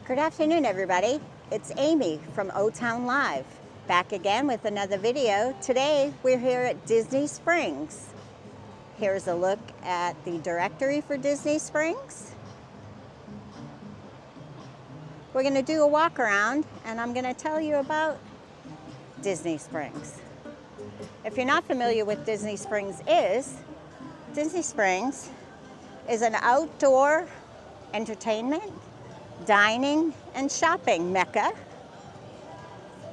Good afternoon, everybody. It's Amy from O-Town Live, back again with another video. Today, we're here at Disney Springs. Here's a look at the directory for Disney Springs. We're going to do a walk around, and I'm going to tell you about Disney Springs. If you're not familiar with Disney Springs is an outdoor entertainment, dining, and shopping mecca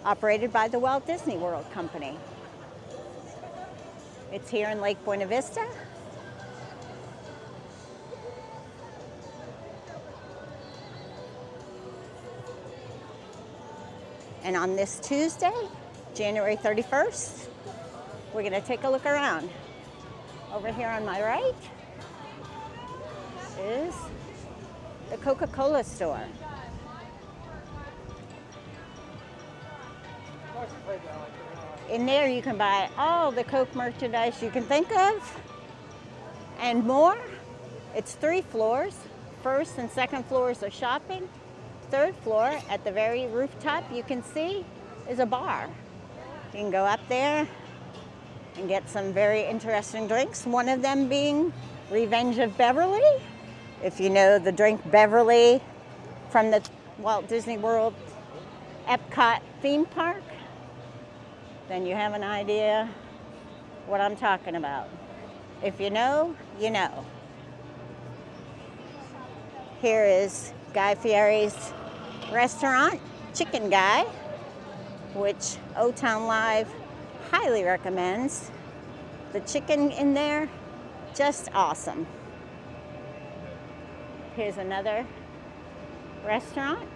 operated by the Walt Disney World Company. It's here in Lake Buena Vista. And on this Tuesday, January 31st, we're going to take a look around. Over here on my right is the Coca-Cola store. In there you can buy all the Coke merchandise you can think of and more. It's 3 floors. First and second floors are shopping. Third floor, at the very rooftop, you can see is a bar. You can go up there and get some very interesting drinks, one of them being Revenge of Beverly. If you know the drink Beverly from the Walt Disney World Epcot theme park, then you have an idea what I'm talking about. If you know, you know. Here is Guy Fieri's restaurant, Chicken Guy, which O-Town Live highly recommends. The chicken in there, just awesome. Here's another restaurant,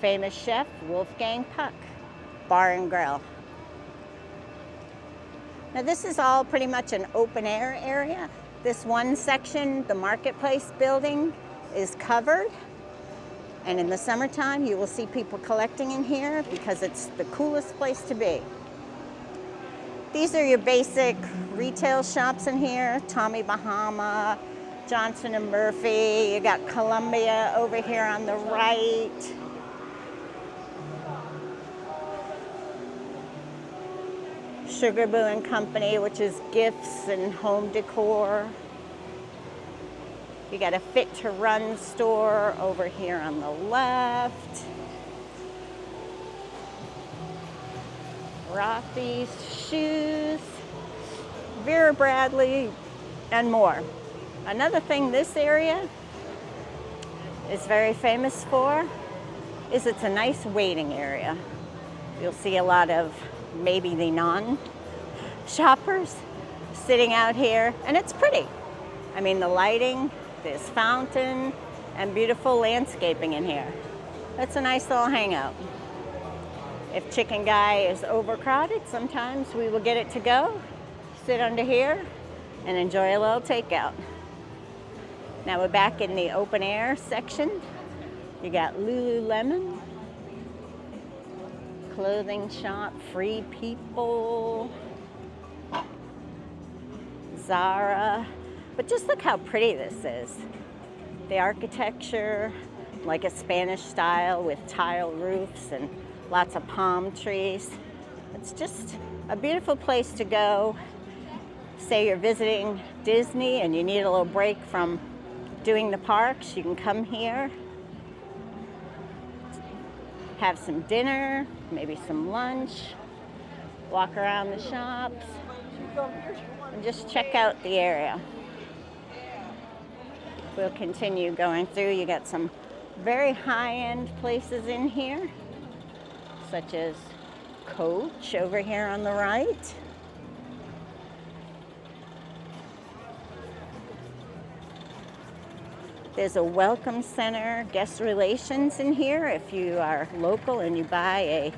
famous chef Wolfgang Puck Bar and Grill. Now this is all pretty much an open air area. This one section, the marketplace building, is covered. And in the summertime, you will see people collecting in here because it's the coolest place to be. These are your basic retail shops in here. Tommy Bahama, Johnson & Murphy. You got Columbia over here on the right. Sugar Boo and Company, which is gifts and home decor. You got a Fit to Run store over here on the left. Rothy's Shoes, Vera Bradley, and more. Another thing this area is very famous for is it's a nice waiting area. You'll see a lot of maybe the non-shoppers sitting out here, and it's pretty. I mean, the lighting, this fountain, and beautiful landscaping in here. That's a nice little hangout. If Chicken Guy is overcrowded, sometimes we will get it to go, sit under here, and enjoy a little takeout. Now we're back in the open air section. You got Lululemon, clothing shop, Free People, Zara. But just look how pretty this is. The architecture, like a Spanish style with tile roofs and lots of palm trees. It's just a beautiful place to go. Say you're visiting Disney and you need a little break from doing the parks, you can come here, have some dinner, maybe some lunch, walk around the shops, and just check out the area. We'll continue going through. You got some very high-end places in here, such as Coach over here on the right. There's a welcome center, guest relations in here. If you are local and you buy a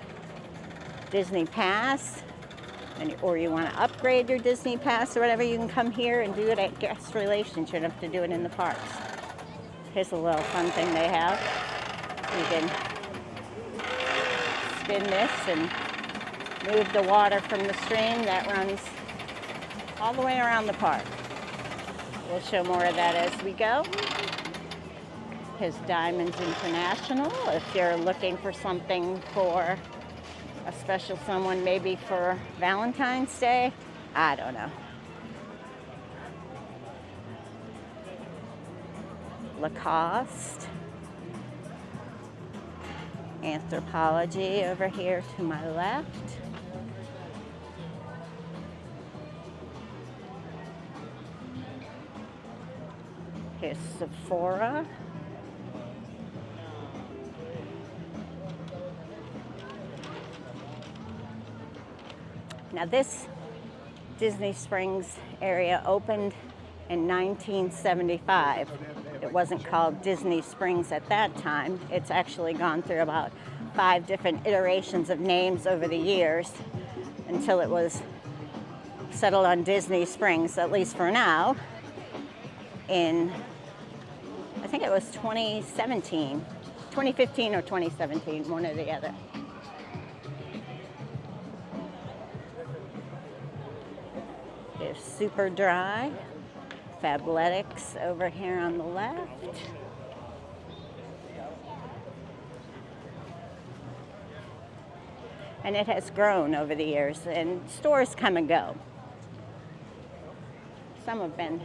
Disney pass, or you want to upgrade your Disney pass or whatever, you can come here and do it at guest relations. You don't have to do it in the parks. Here's a little fun thing they have. You can spin this and move the water from the stream that runs all the way around the park. We'll show more of that as we go. his Diamonds International if you're looking for something for a special someone, maybe for Valentine's Day. I don't know. Lacoste. Anthropologie over here to my left. Here's Sephora. Now this Disney Springs area opened in 1975. It wasn't called Disney Springs at that time. It's actually gone through about 5 different iterations of names over the years until it was settled on Disney Springs, at least for now, in, I think it was 2015 or 2017, one or the other. There's Superdry, Fabletics over here on the left. And it has grown over the years, and stores come and go. Some have been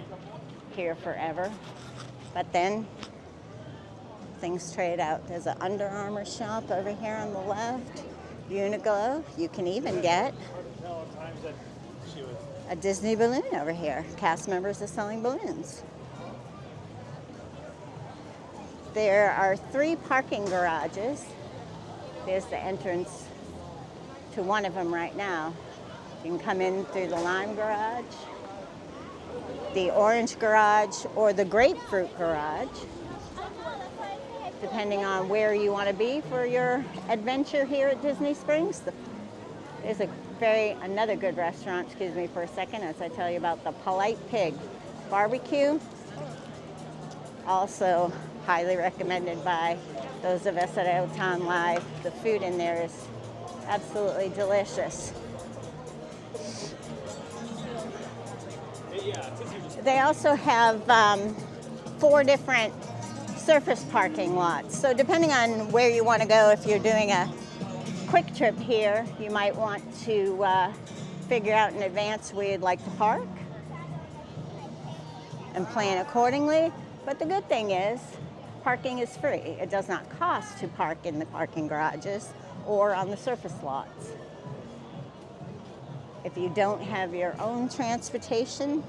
here forever, but then things trade out. There's an Under Armour shop over here on the left, Uniqlo. You can even get a Disney balloon over here. Cast members are selling balloons. There are 3 parking garages. There's the entrance to one of them right now. You can come in through the lime garage, the orange garage, or the grapefruit garage, depending on where you want to be for your adventure here at Disney Springs. There's another good restaurant, excuse me for a second, as I tell you about the Polite Pig Barbecue. Also highly recommended by those of us at Old Town Live. The food in there is absolutely delicious. They also have 4 different surface parking lots. So depending on where you want to go, if you're doing a quick trip here, you might want to figure out in advance where you'd like to park and plan accordingly. But the good thing is, parking is free. It does not cost to park in the parking garages or on the surface lots. If you don't have your own transportation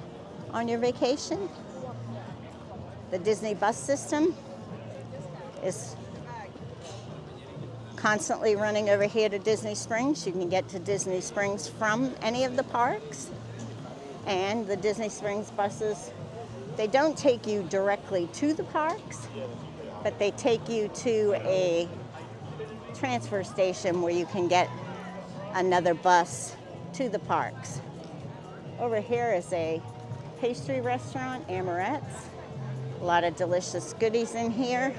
on your vacation, the Disney bus system is constantly running over here to Disney Springs. You can get to Disney Springs from any of the parks. And the Disney Springs buses, they don't take you directly to the parks, but they take you to a transfer station where you can get another bus to the parks. Over here is a pastry restaurant, Amorette's. A lot of delicious goodies in here.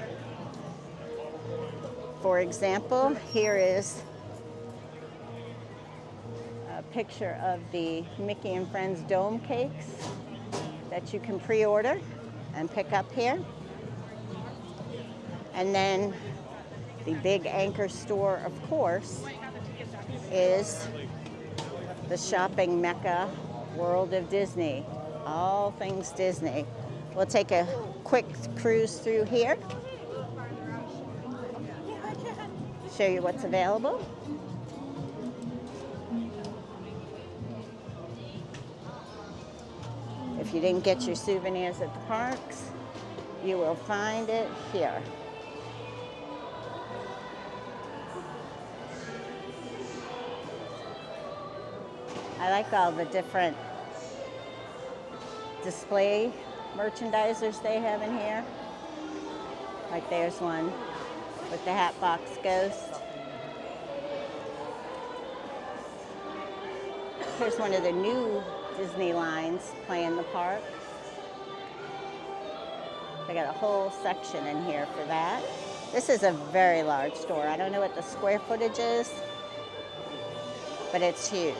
For example, here is a picture of the Mickey and Friends Dome Cakes that you can pre-order and pick up here. And then the big anchor store, of course, is the shopping mecca, World of Disney. All things Disney. We'll take a quick cruise through here. Show you what's available. If you didn't get your souvenirs at the parks, you will find it here. I like all the different display merchandisers they have in here. Like there's one with the Hatbox Ghost. Here's one of the new Disney lines playing the park. They got a whole section in here for that. This is a very large store. I don't know what the square footage is, but it's huge.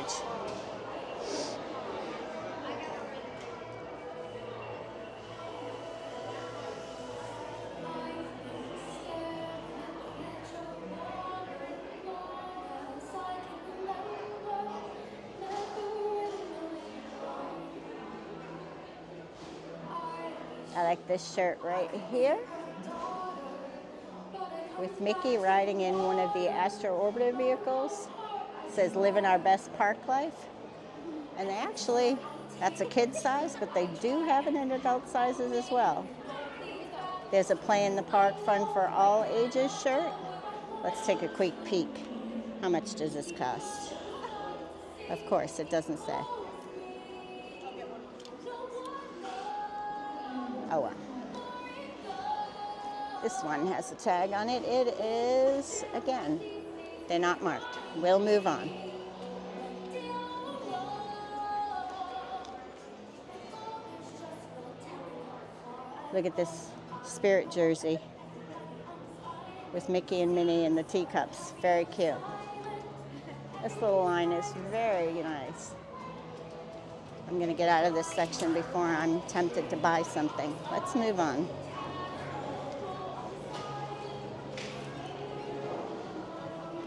like this shirt right here with Mickey riding in one of the Astro Orbiter vehicles. It says living our best park life. And they actually, that's a kid size, but they do have it in adult sizes as well. There's a Play in the Park Fun for All Ages shirt. Let's take a quick peek. How much does this cost? Of course, it doesn't say. Oh well. This one has a tag on it. It is, again, they're not marked. We'll move on. Look at this Spirit jersey with Mickey and Minnie and the teacups. Very cute. This little line is very nice. I'm going to get out of this section before I'm tempted to buy something. Let's move on.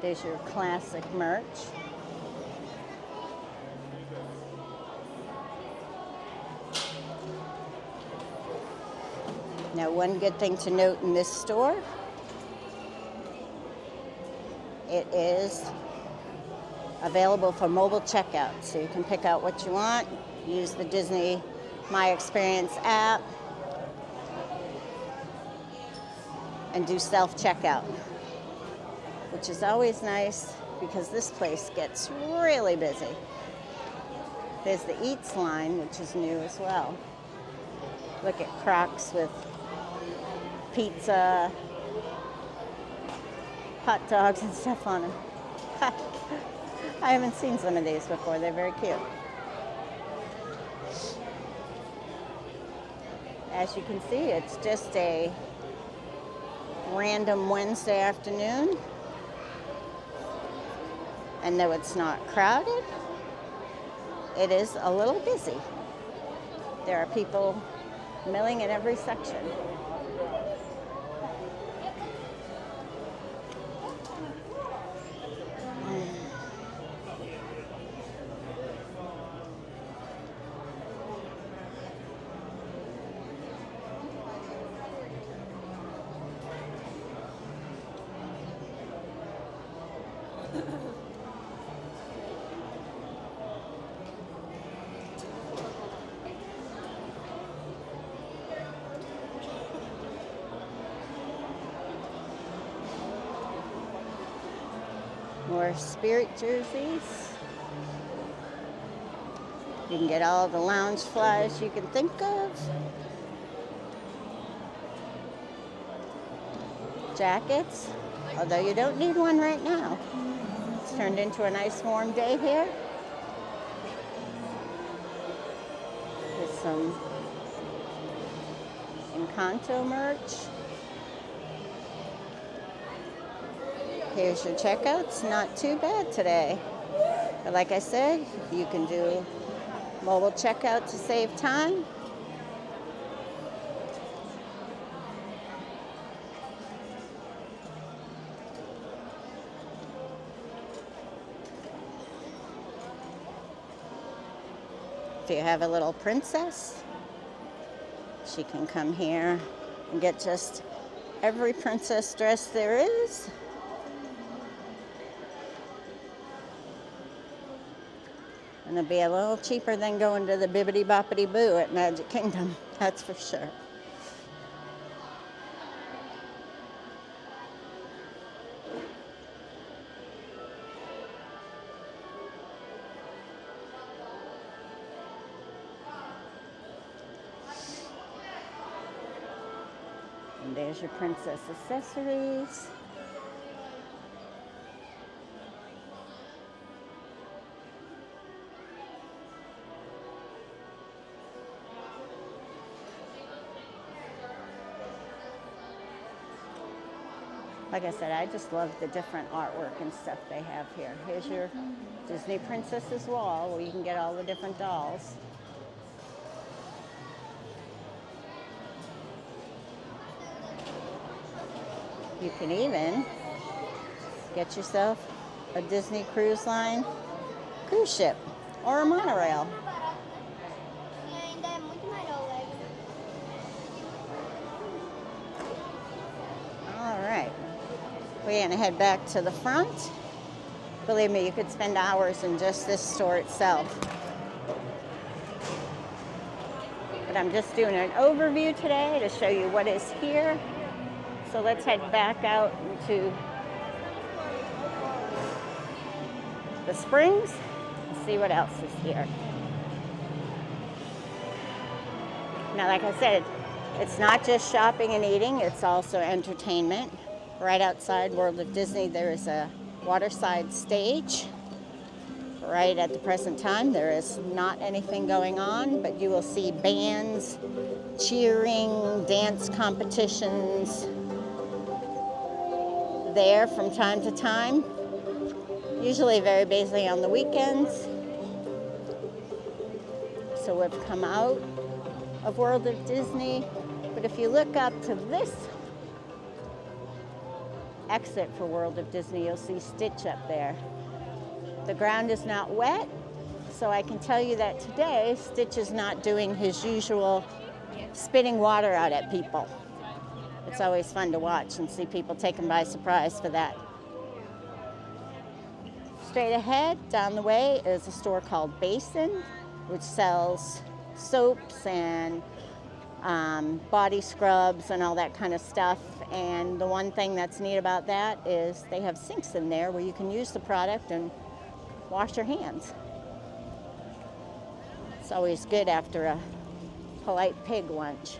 There's your classic merch. Now, one good thing to note in this store, it is available for mobile checkout. So you can pick out what you want, use the Disney My Experience app, and do self-checkout, which is always nice because this place gets really busy. There's the Eats line, which is new as well. Look at Crocs with pizza, hot dogs and stuff on them. I haven't seen some of these before. They're very cute. As you can see, it's just a random Wednesday afternoon. And though it's not crowded, it is a little busy. There are people milling in every section. More Spirit jerseys. You can get all the lounge flies you can think of. Jackets, although you don't need one right now. It's turned into a nice warm day here. There's some Encanto merch. Here's your checkouts. Not too bad today. But like I said, you can do mobile checkout to save time. If you have a little princess, she can come here and get just every princess dress there is. And it'll be a little cheaper than going to the Bibbidi Boppity Boo at Magic Kingdom, that's for sure. And there's your princess accessories. Like I said, I just love the different artwork and stuff they have here. Here's your Disney Princess's wall where you can get all the different dolls. You can even get yourself a Disney Cruise Line cruise ship or a monorail. We're going to head back to the front. Believe me, you could spend hours in just this store itself. But I'm just doing an overview today to show you what is here. So let's head back out into the Springs and see what else is here. Now, like I said, it's not just shopping and eating, it's also entertainment. Right outside World of Disney, there is a waterside stage. Right at the present time, there is not anything going on, but you will see bands, cheering, dance competitions there from time to time. Usually very busy on the weekends. So we've come out of World of Disney, but if you look up to this exit for World of Disney, you'll see Stitch up there. The ground is not wet, so I can tell you that today Stitch is not doing his usual spitting water out at people. It's always fun to watch and see people taken by surprise for that. Straight ahead, down the way, is a store called Basin, which sells soaps and body scrubs and all that kind of stuff. And the one thing that's neat about that is they have sinks in there where you can use the product and wash your hands. It's always good after a polite pig lunch.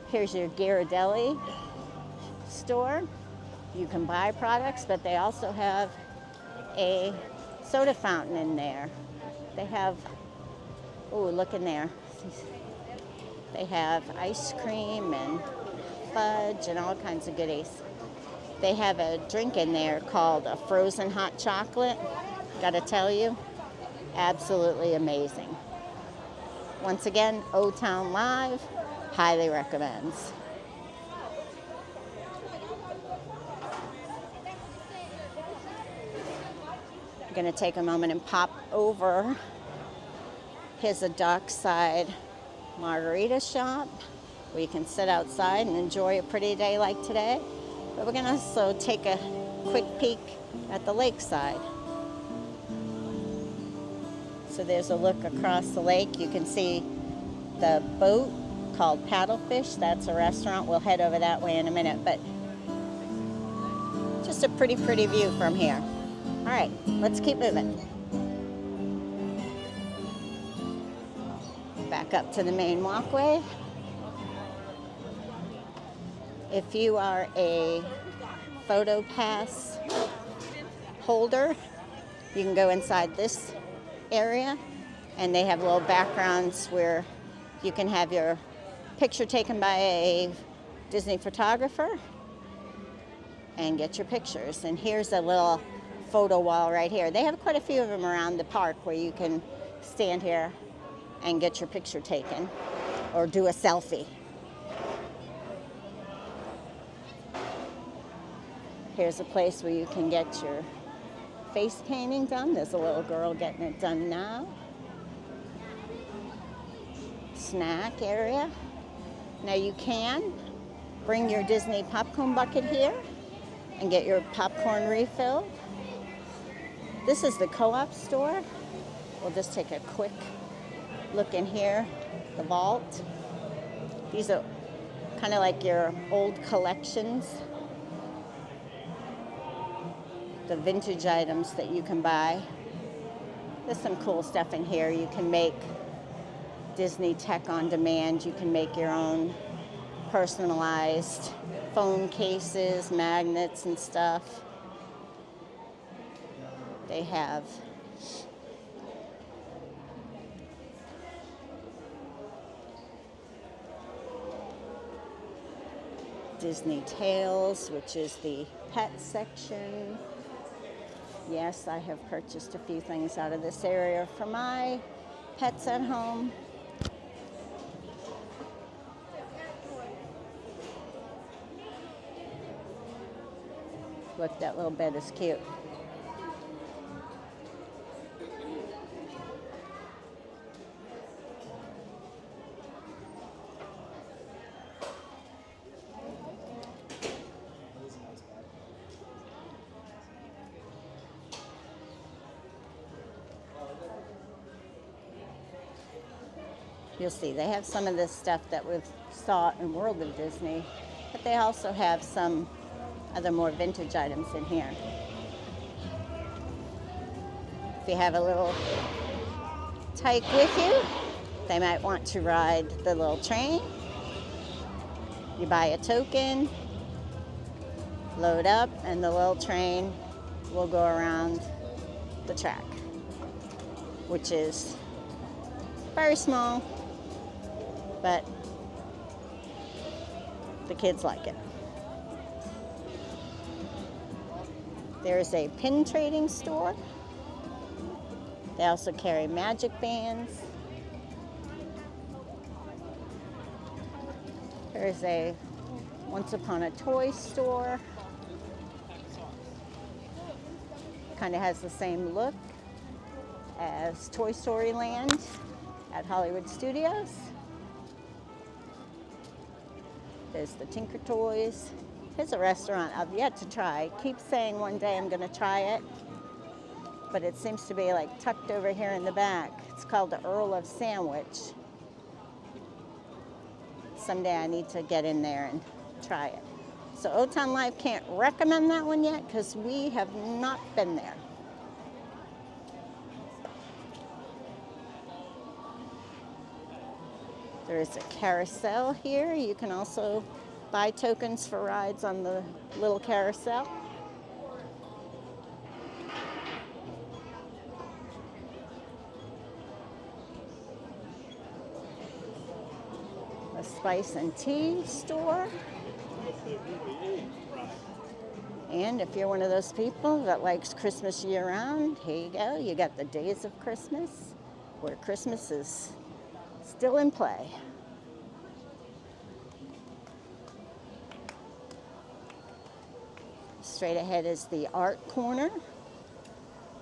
Here's your Ghirardelli store. You can buy products, but they also have a soda fountain in there. They have, oh, look in there. They have ice cream and fudge and all kinds of goodies. They have a drink in there called a frozen hot chocolate. Gotta tell you, absolutely amazing. Once again, O-Town Live, highly recommends. I'm gonna take a moment and pop over. Here's a dockside margarita shop where you can sit outside and enjoy a pretty day like today. But we're gonna also take a quick peek at the lakeside. So there's a look across the lake. You can see the boat called Paddlefish. That's a restaurant. We'll head over that way in a minute, but just a pretty view from here. All right, let's keep moving. Back up to the main walkway. If you are a photo pass holder, you can go inside this area, and they have little backgrounds where you can have your picture taken by a Disney photographer and get your pictures. And here's a little photo wall right here. They have quite a few of them around the park where you can stand here and get your picture taken or do a selfie. Here's a place where you can get your face painting done. There's a little girl getting it done now. Snack area. Now you can bring your Disney popcorn bucket here and get your popcorn refilled. This is the Co-op store. We'll just take a quick look in here. The vault. These are kind of like your old collections. The vintage items that you can buy. There's some cool stuff in here. You can make Disney tech on demand. You can make your own personalized phone cases, magnets and stuff. They have Disney Tales, which is the pet section. Yes, I have purchased a few things out of this area for my pets at home. Look, that little bed is cute. You'll see they have some of this stuff that we saw in World of Disney, but they also have some other more vintage items in here. If you have a little tyke with you, they might want to ride the little train. You buy a token, load up, and the little train will go around the track, which is very small, but the kids like it. There's a pin trading store. They also carry magic bands. There's a Once Upon a Toy store. Kind of has the same look as Toy Story Land at Hollywood Studios. There's the Tinker Toys. Here's a restaurant I've yet to try. Keep saying one day I'm going to try it, but it seems to be like tucked over here in the back. It's called the Earl of Sandwich. Someday I need to get in there and try it. So Otan Live can't recommend that one yet because we have not been there. There is a carousel here. You can also buy tokens for rides on the little carousel. A spice and tea store. And if you're one of those people that likes Christmas year-round, here you go. You got the Days of Christmas, where Christmas is still in play. Straight ahead is the art corner.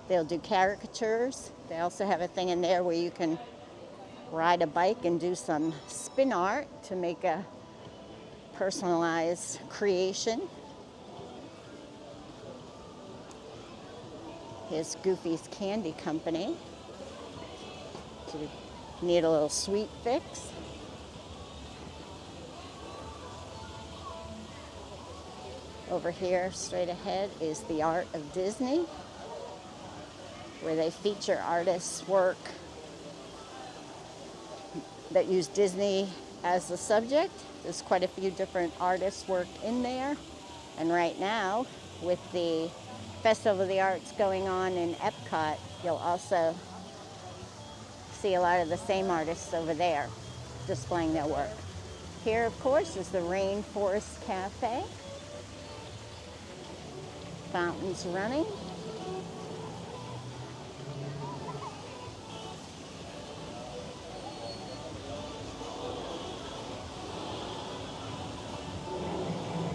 They'll do caricatures. They also have a thing in there where you can ride a bike and do some spin art to make a personalized creation. Here's Goofy's Candy Company. So you need a little sweet fix. Over here, straight ahead, is the Art of Disney, where they feature artists' work that use Disney as the subject. There's quite a few different artists' work in there. And right now, with the Festival of the Arts going on in Epcot, you'll also see a lot of the same artists over there displaying their work. Here, of course, is the Rainforest Cafe. Fountains running.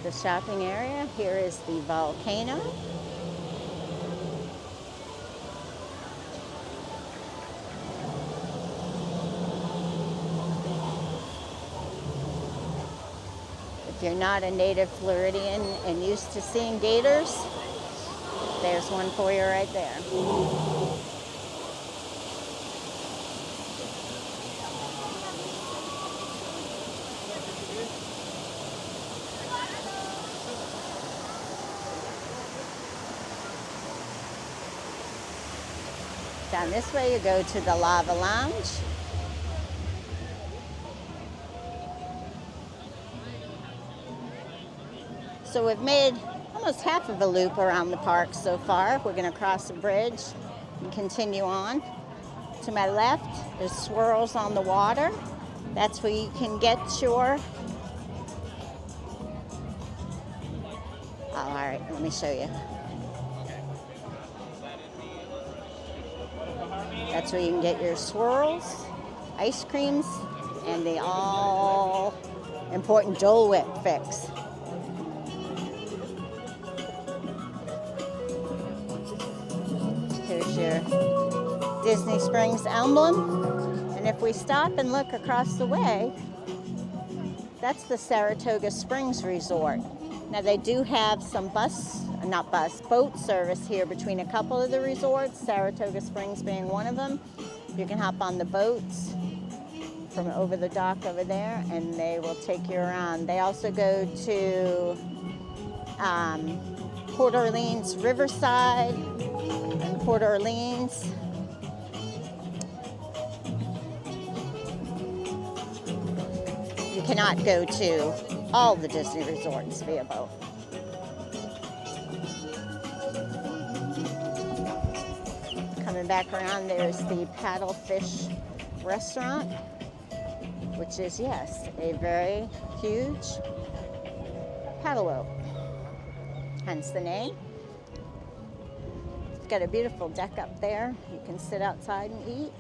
The shopping area, here is the volcano. If you're not a native Floridian and used to seeing gators, there's one for you right there. Down this way you go to the Lava Lounge. So we've made almost half of a loop around the park so far. We're going to cross a bridge and continue on. To my left, there's swirls on the water. That's where you can get your... Oh, all right, let me show you. That's where you can get your swirls, ice creams, and the all-important Dole Whip fix. Here's your Disney Springs emblem. And if we stop and look across the way, that's the Saratoga Springs Resort. Now they do have some boat service here between a couple of the resorts, Saratoga Springs being one of them. You can hop on the boats from over the dock over there, and they will take you around. They also go to Port Orleans Riverside and Port Orleans. You cannot go to all the Disney resorts via boat. Coming back around, there's the Paddlefish restaurant, which is, yes, a very huge paddle boat, hence the name. It's got a beautiful deck up there. You can sit outside and eat.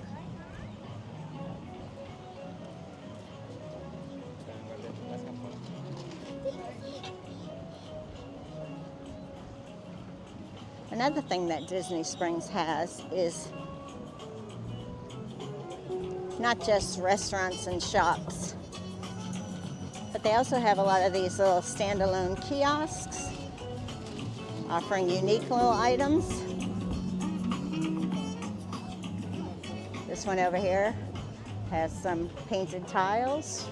Another thing that Disney Springs has is not just restaurants and shops, but they also have a lot of these little standalone kiosks offering unique little items. This one over here has some painted tiles,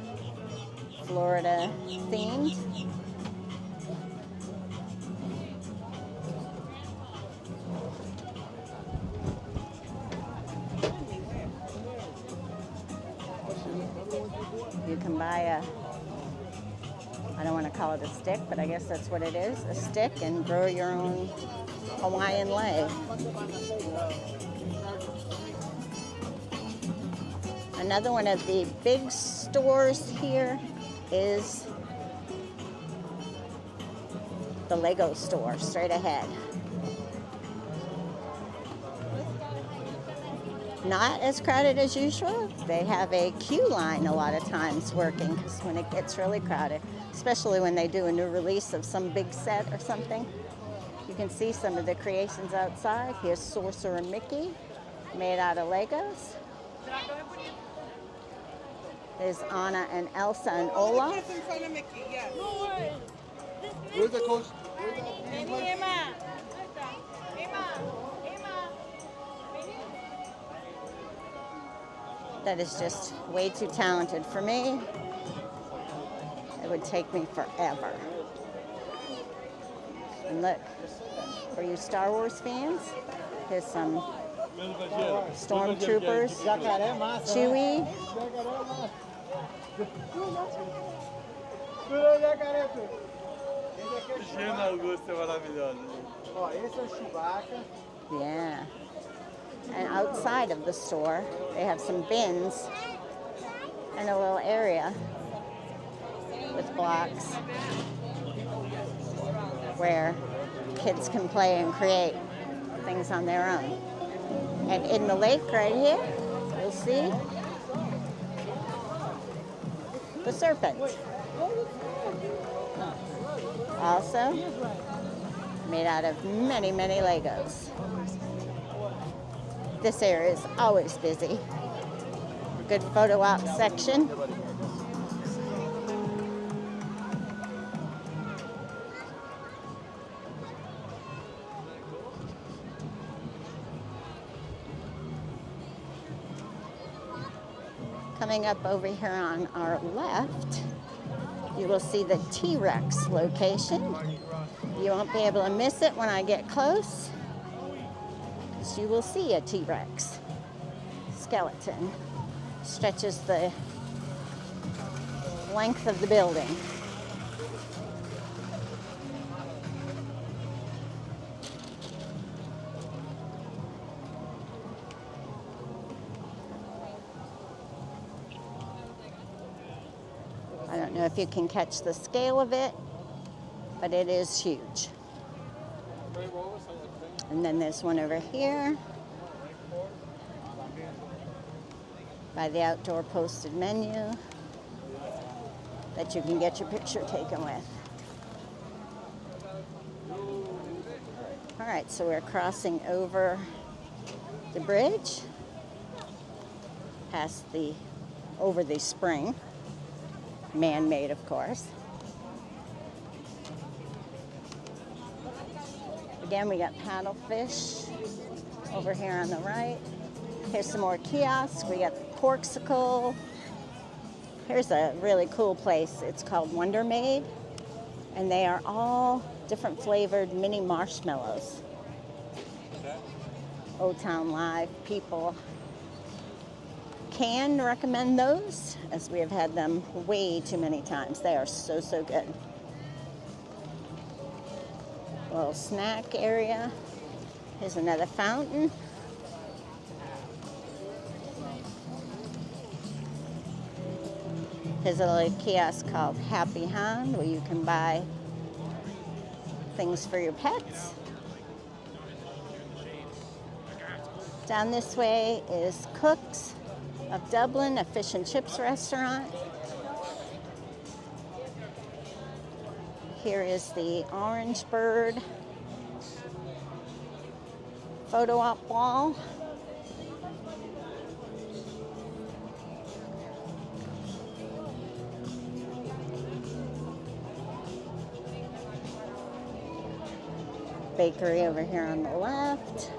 Florida themed. You can buy I don't want to call it a stick, but I guess that's what it is, a stick, and grow your own Hawaiian leg. Another one of the big stores here is the Lego store, straight ahead. Not as crowded as usual. They have a queue line a lot of times working, because when it gets really crowded, especially when they do a new release of some big set or something. You can see some of the creations outside. Here's Sorcerer Mickey, made out of Legos. There's Anna and Elsa and Olaf. Where's the coach? That is just way too talented for me. It would take me forever. And look, for you Star Wars fans, here's some stormtroopers, Chewie. Yeah. And outside of the store, they have some bins and a little area with blocks where kids can play and create things on their own. And in the lake right here, you'll see the serpent. Also made out of many, many Legos. This area is always busy. Good photo op section. Coming up over here on our left, you will see the T-Rex location. You won't be able to miss it when I get close, because you will see a T-Rex skeleton. Stretches the length of the building. I don't know if you can catch the scale of it, but it is huge. And then there's one over here by the outdoor posted menu that you can get your picture taken with. All right, so we're crossing over the bridge, past over the spring, man-made, of course. Again, we got paddlefish over here on the right. Here's some more kiosks. We got the Corksicle, Here's a really cool place. It's called Wonder Made, and they are all different flavored mini marshmallows. Old Town Live people can recommend those, as we have had them way too many times. They are so, so good. A little snack area. Here's another fountain. Here's a little kiosk called Happy Hound, where you can buy things for your pets. Down this way is Cook's of Dublin, a fish and chips restaurant. Here is the Orange Bird photo op wall. Bakery over here on the left.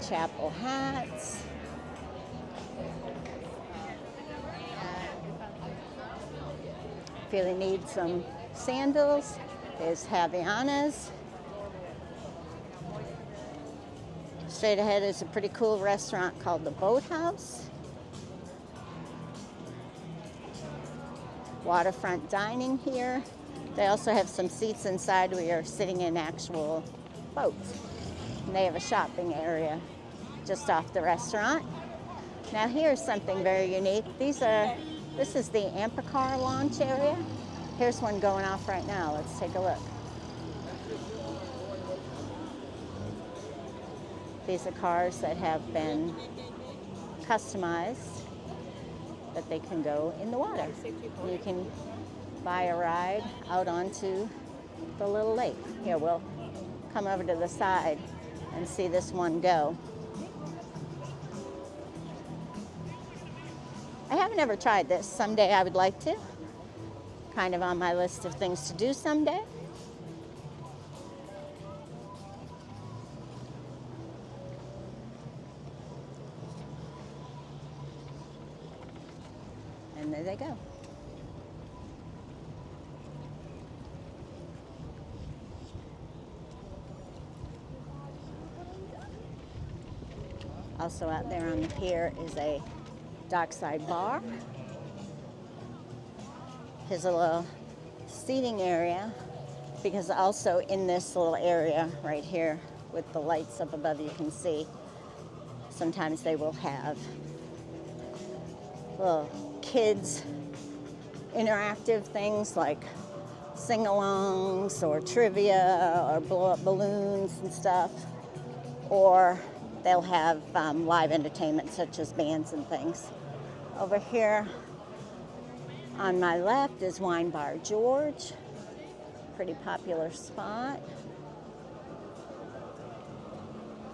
Chapel hats. If you need some sandals, there's Havaianas. Straight ahead is a pretty cool restaurant called the Boathouse. Waterfront dining here. They also have some seats inside where you're sitting in actual boats. And they have a shopping area just off the restaurant. Now here's something very unique. This is the Amphicar launch area. Here's one going off right now. Let's take a look. These are cars that have been customized that they can go in the water. You can buy a ride out onto the little lake. Here, we'll come over to the side and see this one go. I haven't ever tried this. Someday I would like to. Kind of on my list of things to do someday. And there they go. Also out there on the pier is a dockside bar. Here's a little seating area, because also in this little area right here with the lights up above, you can see sometimes they will have little kids interactive things like sing-alongs or trivia or blow up balloons and stuff, or they'll have live entertainment such as bands and things. Over here on my left is Wine Bar George, pretty popular spot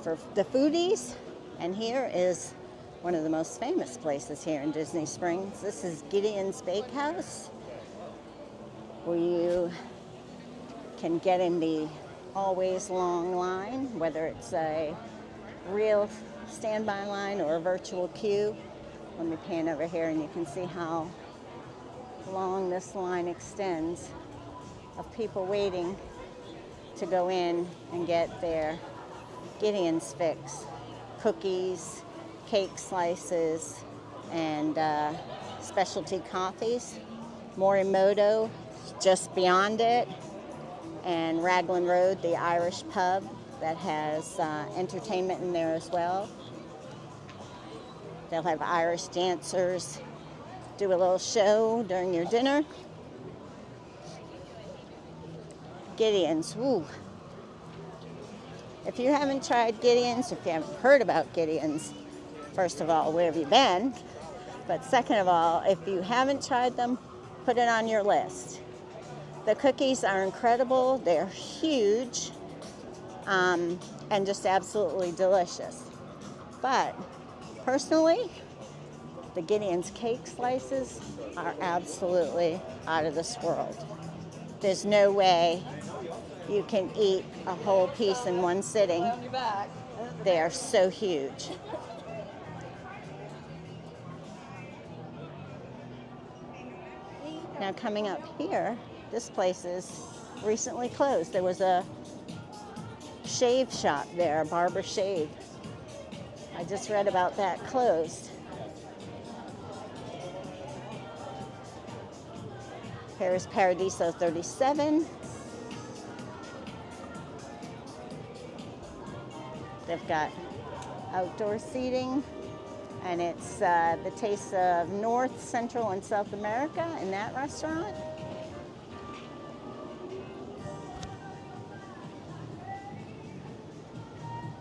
for the foodies. And here is one of the most famous places here in Disney Springs. This is Gideon's Bakehouse, where you can get in the always long line, whether it's a real standby line or a virtual queue. Let me pan over here and you can see how long this line extends of people waiting to go in and get their Gideon's Fix. Cookies, cake slices, and specialty coffees. Morimoto, just beyond it, and Raglan Road, the Irish pub that has entertainment in there as well. They'll have Irish dancers do a little show during your dinner. Gideon's, woo. If you haven't tried Gideon's, if you haven't heard about Gideon's, first of all, where have you been? But second of all, if you haven't tried them, put it on your list. The cookies are incredible. They're huge and just absolutely delicious. But personally, the Gideon's cake slices are absolutely out of this world. There's no way you can eat a whole piece in one sitting. They are so huge. Now coming up here, this place is recently closed. There was a shave shop there, a barber shave. I just read about that closed. Here is Paradiso 37. They've got outdoor seating, and it's the taste of North, Central, and South America in that restaurant.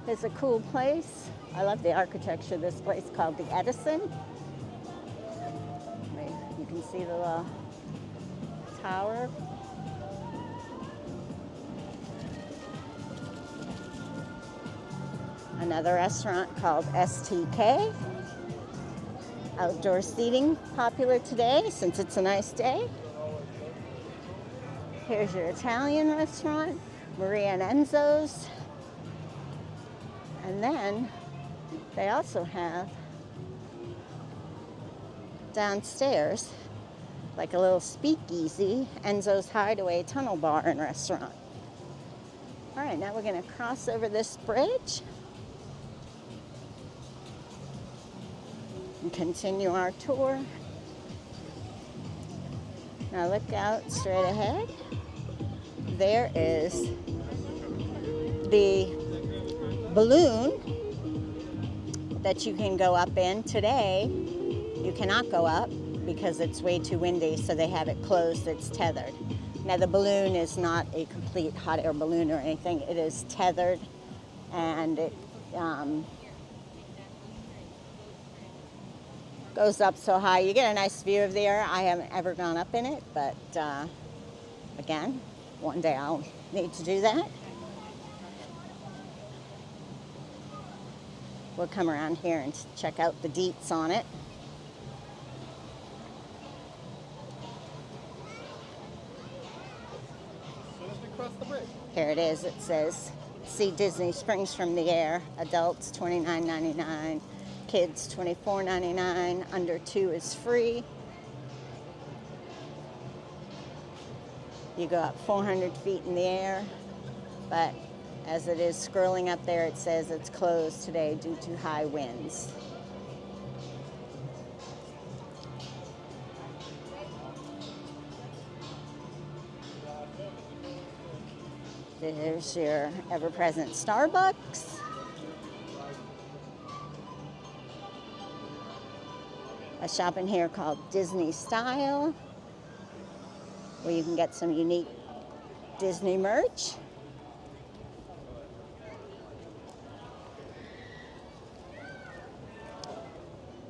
It's a cool place. I love the architecture of this place called the Edison. You can see the little tower. Another restaurant called STK. Outdoor seating, popular today since it's a nice day. Here's your Italian restaurant, Maria and Enzo's. And then they also have downstairs like a little speakeasy, Enzo's Hideaway Tunnel Bar and Restaurant. All right, now we're going to cross over this bridge and continue our tour. Now look out straight ahead. There is the balloon that you can go up in. Today, you cannot go up because it's way too windy, so they have it closed, it's tethered. Now the balloon is not a complete hot air balloon or anything. It is tethered, and it goes up so high. You get a nice view of the air. I haven't ever gone up in it, but again, one day I'll need to do that. We'll come around here and check out the deets on it. Here it is. It says, see Disney Springs from the air. Adults $29.99, kids $24.99, under 2 is free. You go up 400 feet in the air, but as it is scrolling up there, it says it's closed today due to high winds. There's your ever-present Starbucks. A shop in here called Disney Style, where you can get some unique Disney merch.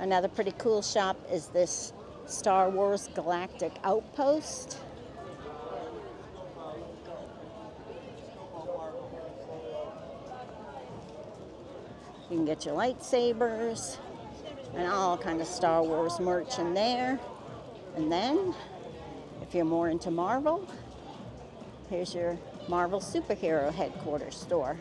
Another pretty cool shop is this Star Wars Galactic Outpost. You can get your lightsabers and all kind of Star Wars merch in there. And then, if you're more into Marvel, here's your Marvel Superhero Headquarters store.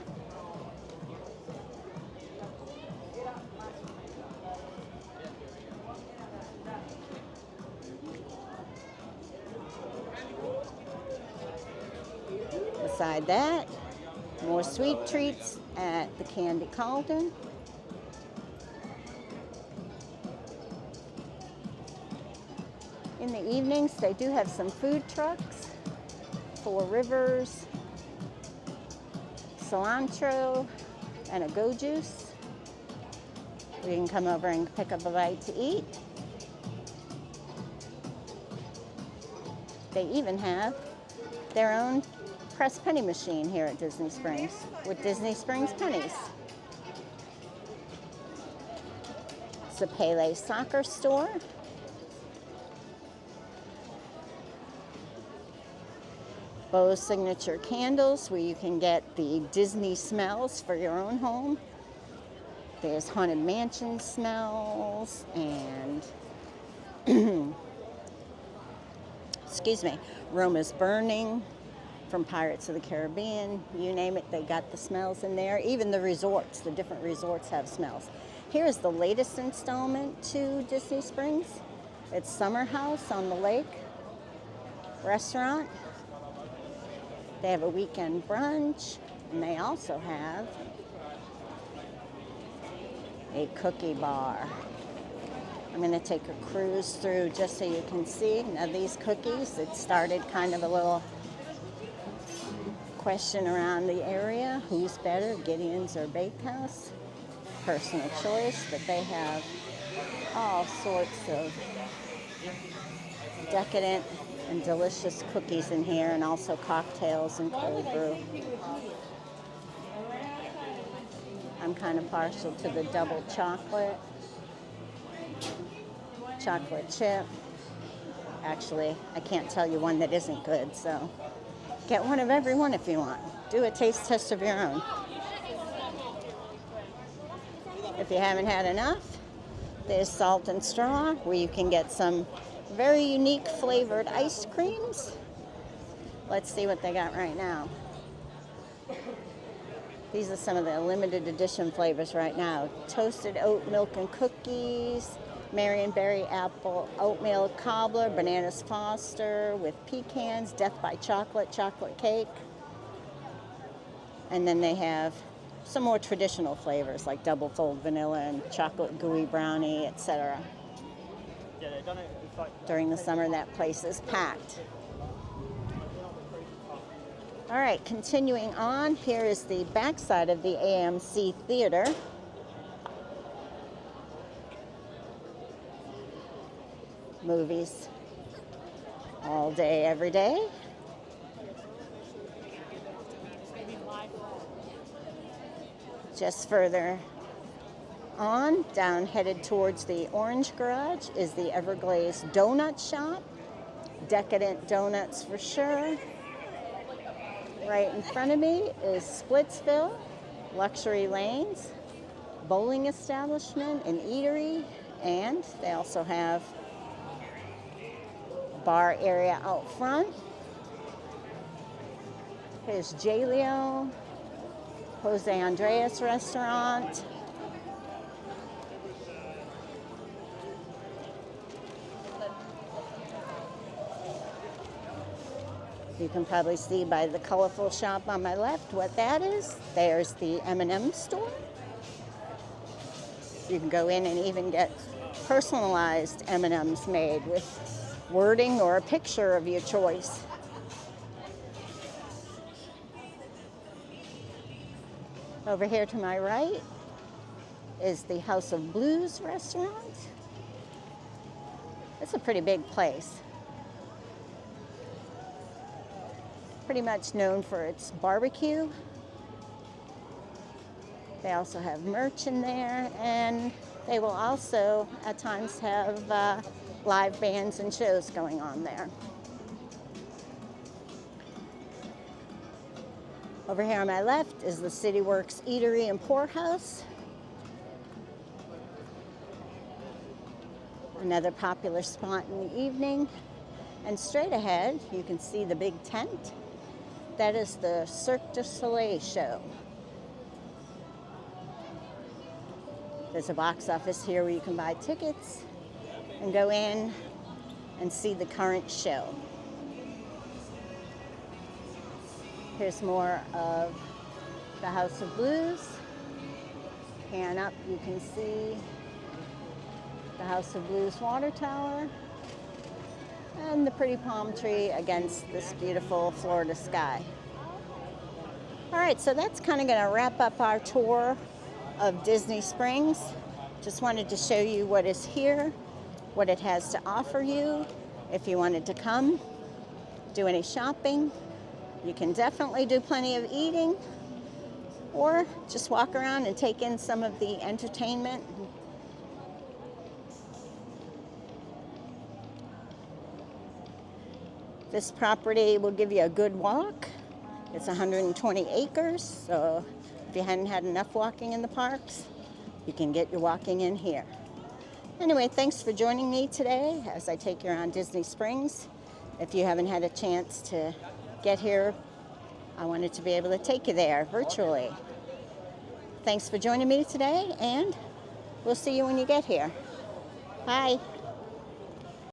Beside that, more sweet treats at the Candy Cauldron. In the evenings, they do have some food trucks. 4 Rivers, cilantro, and a Go Juice. You can come over and pick up a bite to eat. They even have their own press penny machine here at Disney Springs with Disney Springs pennies. It's a Pele soccer store. Beau's Signature Candles, where you can get the Disney smells for your own home. There's Haunted Mansion smells and excuse me, Roma's Burning from Pirates of the Caribbean. You name it, they got the smells in there. Even the resorts, the different resorts have smells. Here's the latest installment to Disney Springs. It's Summer House on the lake. restaurant. They have a weekend brunch, and they also have a cookie bar. I'm going to take a cruise through just so you can see. Now these cookies, it started kind of a little question around the area. Who's better, Gideon's or Bakehouse? Personal choice, but they have all sorts of decadent and delicious cookies in here, and also cocktails and cold brew. I'm kind of partial to the double chocolate chip. Actually, I can't tell you one that isn't good, so get one of every one if you want. Do a taste test of your own. If you haven't had enough, there's Salt and Straw, where you can get some very unique flavored ice creams. Let's see what they got right now. These are some of the limited edition flavors right now. Toasted oat milk and cookies, Marionberry apple oatmeal cobbler, bananas Foster with pecans, death by chocolate cake. And then they have some more traditional flavors like double fold vanilla and chocolate gooey brownie, etc. During the summer, that place is packed. All right, continuing on, here is the backside of the AMC Theater. Movies all day, every day. Just further on, down headed towards the Orange Garage, is the Everglazed Donut Shop. Decadent donuts for sure. Right in front of me is Splitsville, Luxury Lanes, bowling establishment and eatery, and they also have a bar area out front. Here's J-Leo, Jose Andres restaurant. You can probably see by the colorful shop on my left what that is. There's the M&M store. You can go in and even get personalized M&Ms made with wording or a picture of your choice. Over here to my right is the House of Blues restaurant. It's a pretty big place. Pretty much known for its barbecue. They also have merch in there, and they will also at times have live bands and shows going on there. Over here on my left is the City Works Eatery and Poorhouse. Another popular spot in the evening. And straight ahead, you can see the big tent. That is the Cirque du Soleil show. There's a box office here where you can buy tickets and go in and see the current show. Here's more of the House of Blues. Pan up, you can see the House of Blues water tower and the pretty palm tree against this beautiful Florida sky. All right, so that's kind of going to wrap up our tour of Disney Springs. Just wanted to show you what is here, what it has to offer you. If you wanted to come, do any shopping, you can definitely do plenty of eating, or just walk around and take in some of the entertainment. This property will give you a good walk. It's 120 acres, so if you hadn't had enough walking in the parks, you can get your walking in here. Anyway, thanks for joining me today as I take you around Disney Springs. If you haven't had a chance to get here, I wanted to be able to take you there virtually. Thanks for joining me today, and we'll see you when you get here. Bye.